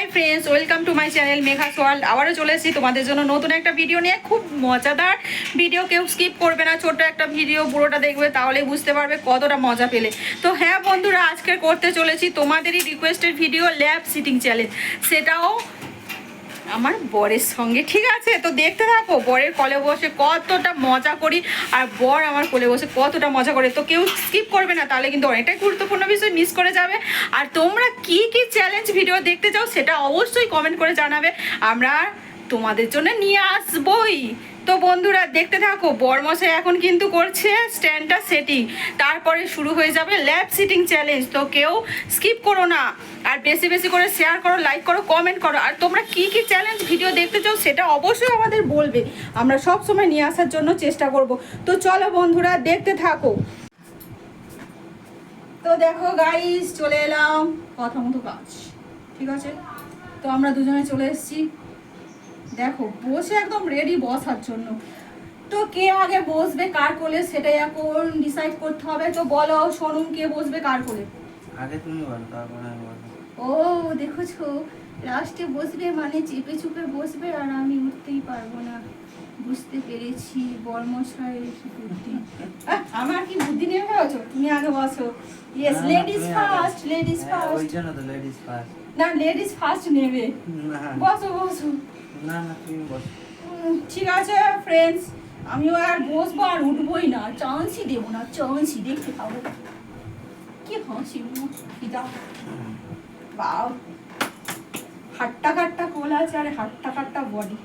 High friends, welcome to my channel Megha's world. আবারও চলে এসেছি তোমাদের জন্য নতুন একটা ভিডিও নিয়ে। খুব মজাদার ভিডিও, কেউ স্কিপ করবে না। ছোট্ট একটা ভিডিও পুরোটা দেখবে, তাহলেই বুঝতে পারবে কতটা মজা পেলে। তো হ্যাঁ বন্ধুরা, আজকে করতে চলেছি তোমাদেরই requested video, lap sitting challenge. সেটাও আমার বরের সঙ্গে, ঠিক আছে? তো দেখতে থাকো বরের কোলে বসে কতটা মজা করি, আর বর আমার কোলে বসে কতটা মজা করে। তো কেউ স্কিপ করবে না, তাহলে কিন্তু অনেকটাই গুরুত্বপূর্ণ বিষয় মিস করে যাবে। আর তোমরা কি কি চ্যালেঞ্জ ভিডিও দেখতে চাও সেটা অবশ্যই কমেন্ট করে জানাবে, আমরা তোমাদের জন্য নিয়ে আসবই। তো বন্ধুরা দেখতে থাকো, বরমশাই এখন কিন্তু করছে স্ট্যান্ডটা সেটিং, তারপরে শুরু হয়ে যাবে ল্যাব সিটিং চ্যালেঞ্জ। তো কেউ স্কিপ করো না, আর বেশি বেশি করে শেয়ার করো, লাইক করো, কমেন্ট করো। আর তোমরা কি কি চ্যালেঞ্জ ভিডিও দেখতে চাও সেটা অবশ্যই আমাদের বলবে, আমরা সব সময় নিয়ে আসার জন্য চেষ্টা করব। তো চলো বন্ধুরা দেখতে থাকো। তো দেখো গাইস, চলে এলাম কথা মতো কাজ, ঠিক আছে? তো আমরা দুজনে চলে এসেছি, দেখো বসে একদম রেডি বসার জন্য। তো কে আগে বসবে কার কোলে সেটাই এখন ডিসাইড করতে হবে। তো বলো সোনম, কে বসবে কার কোলে? আগে তুমি বলো, তারপরে আমি বলবো। ও দেখেছো, লাস্টে বসবে মানে চেপে চুপে বসবে, আর আমি উঠতেই পারবো না। বুঝতে পেরেছি বর্মশাইয়ের কি বুদ্ধি। আমার কি বুদ্ধি নেই ভাবছো? তুমি আগে বসো। ইয়েস, না, লেডিস তুমি ফার্স্ট, আগে। লেডিস হ্যাঁ, ওই ফার্স্ট। জন্য তো লেডিস ফার্স্ট। না, লেডিস ফার্স্ট নেবে। না বসো বসো। না না, তুমি বলো। ঠিক আছে ফ্রেন্ডস, আমিও আর বসবো আর উঠবোই না, চান্সই দেবো না, চান্সই দেখতে পাবো। কি হাসি ফিদা, বাও, হাট্টা কাট্টা কোল আছে আর হাট্টা কাট্টা বডি।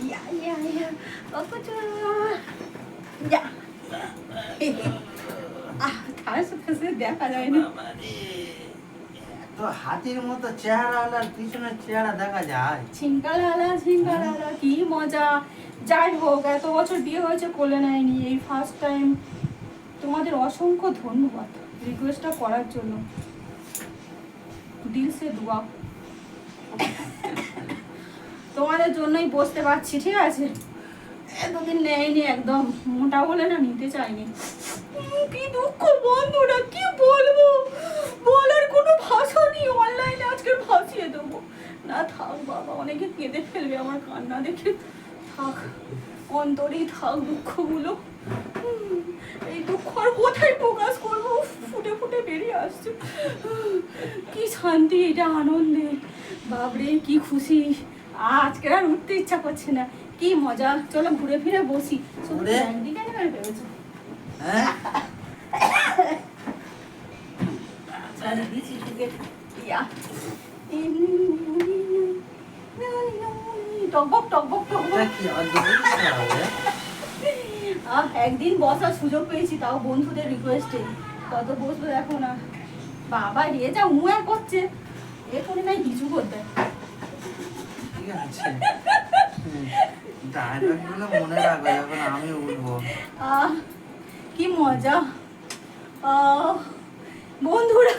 ইয়া ইয়া ইয়া অপচা ইয়া ঠাসে ঠাসে দেখা যায় না। তো হাতির মতো চেহারা হলে আর পিছনের চেহারা দেখা যায়? ছিঙ্কালালা ছিঙ্কালালা, কি মজা। যাই হোক, এত বছর বিয়ে হয়েছে কোলে নেয়নি, এই ফার্স্ট টাইম। তোমাদের অসংখ্য ধন্যবাদ রিকোয়েস্টটা করার জন্য, দিল সে দোয়া। তোমাদের জন্যই বসতে পারছি, ঠিক আছে? এতদিন নেয়নি, একদম মোটা বলে না নিতে চাইনি। কি দুঃখ বন্ধুরা, কি বলবো, বলার কোনো ভাষা নেই। অনলাইনে আজকে ভাসিয়ে দেবো না, থাক বাবা, অনেকে কেঁদে ফেলবে আমার কান্না দেখে। থাক, অন্তরেই থাক দুঃখগুলো। এই দুঃখ আর কোথায় প্রকাশ করবো, ফুটে ফুটে বেরিয়ে আসছে। কি শান্তি, এটা আনন্দে, বাবরে কি খুশি। আজকে আর উঠতে ইচ্ছা করছে না, কি মজা। চলো ঘুরে ফিরে বসি। শুধু একদিকে নেবে ভেবেছো? হ্যাঁ, টকবক টকবক টকবক। এটা কি অদ্ভুত হবে? একদিন বসার সুযোগ পেয়েছি, তাও বন্ধুদের রিকোয়েস্টে। কত বসবো দেখো না, বাবা রে যা উয়া করছে, এরপরে নাই কিছু করতে। ঠিক আছে, ডায়লগ গুলো মনে রাখবে যখন আমি উঠবো। কি মজা বন্ধুরা।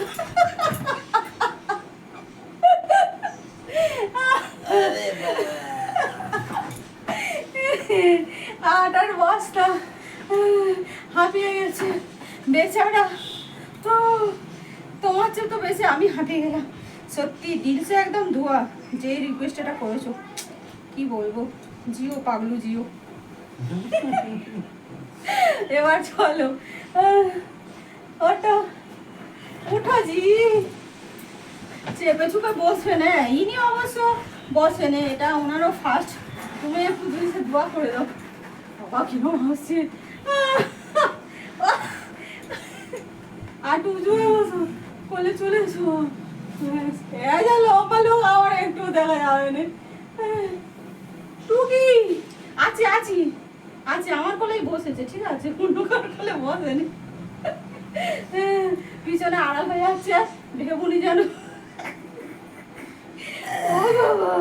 আটার বস্তা হাঁপিয়ে গেছে বেচারা। তোমার চেয়ে তো বেশি আমি হাঁপিয়ে গেলাম সত্যি। দিলসে একদম ধোয়া যে রিকোয়েস্টটা করেছো, কি বলবো, জিও পাগলু জিও। এবার চলো ওটা উঠো জি। চেপে চুপে বসবে না, ইনি অবশ্য বসে না, এটা ওনারও ফার্স্ট। তুমি একটু দিলসে দোয়া করে দাও। বাবা কিরম হাসছে। আর জুড়ে বসো, কোলে চলে এসো। লম্বা লোক আমার একটু দেখা যাবে না। টুকি আছি আছি আছি, আমার কোলেই বসেছে, ঠিক আছে? অন্য কারোর কোলে বসেনি। পিছনে আড়াল হয়ে যাচ্ছে, ভেবুনি যেন। ও বাবা,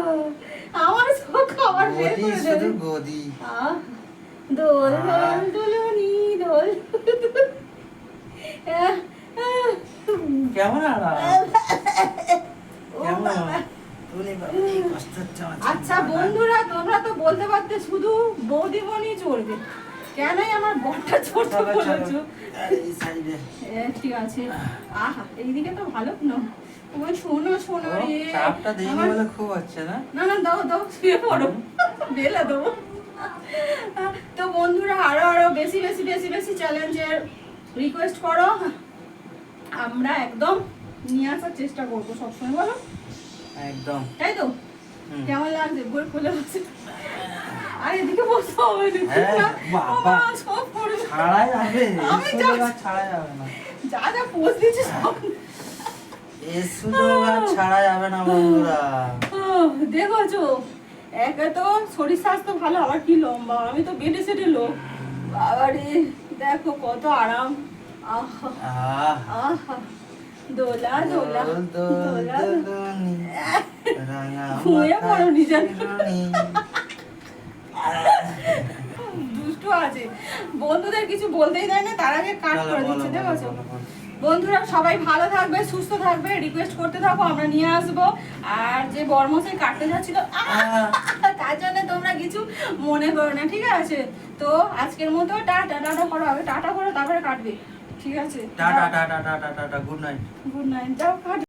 আমার সব খাবার বের গদি, করে শুধু দেবে। গদি। দোল দোল দোলনি দোল। কেমন আরাম, কেমন? আচ্ছা বন্ধুরা, তোমরা তো বলতে পারতে শুধু বৌদি বোনই চড়বে, কেনই আমার বরটা ছোট বলেছো? ঠিক আছে। আহা, এইদিকে তো ভালো না, ওই শোনো শোনো ও, রে চাপটা দিইনি আমার- বলে খুব হচ্ছে না। না না দাও দাও শুয়ে পড়ো, বেলা দেবো। তো বন্ধুরা আরো আরো বেশি বেশি বেশি বেশি চ্যালেঞ্জের রিকোয়েস্ট করো, আমরা একদম নিয়ে আসার চেষ্টা করবো সবসময়, বলো একদম। তাই তো? হুম। কেমন লাগছে বই খুলে বসে? আর এদিকে বসতে হবে না, হ্যাঁ, বাবা। সব পড়বে। ছাড়াই যাবে, আমি এই যা- সুযোগ আর ছাড়া যাবে না। যা যা পোস্ট দিচ্ছে সব। এই সুযোগ আর ছাড়া যাবে না বন্ধুরা। দেখো একে তো শরীর স্বাস্থ্য ভালো, আবার কি লম্বা, আমি তো বেটে সেটে লোক। বাবারে দেখো কত আরাম। আহা আহ, আহা দোলা দোলা দোল দোল দোলা দোলনি, রাঙা ঘুমিয়ে মাথায় পড়ো নিজের। শিরোনি। দুষ্টু আছে, বন্ধুদের কিছু বলতেই দেয় না, তার আগে কাট চলো, করে বলো, দিচ্ছে, বলো, দেখো। বলো, বলো। বন্ধুরা সবাই ভালো থাকবে, সুস্থ থাকবে, রিকোয়েস্ট করতে থাকো, আমরা নিয়ে আসবো। আর যে বর্মশাই কাটতে যাচ্ছিল তার জন্য তোমরা কিছু মনে করো না, ঠিক আছে? তো আজকের মতো টাটা টাটা করো, আগে টাটা করো তারপরে কাটবে, ঠিক আছে? Tata tata tata tata, good night. Good night, যাও কাট।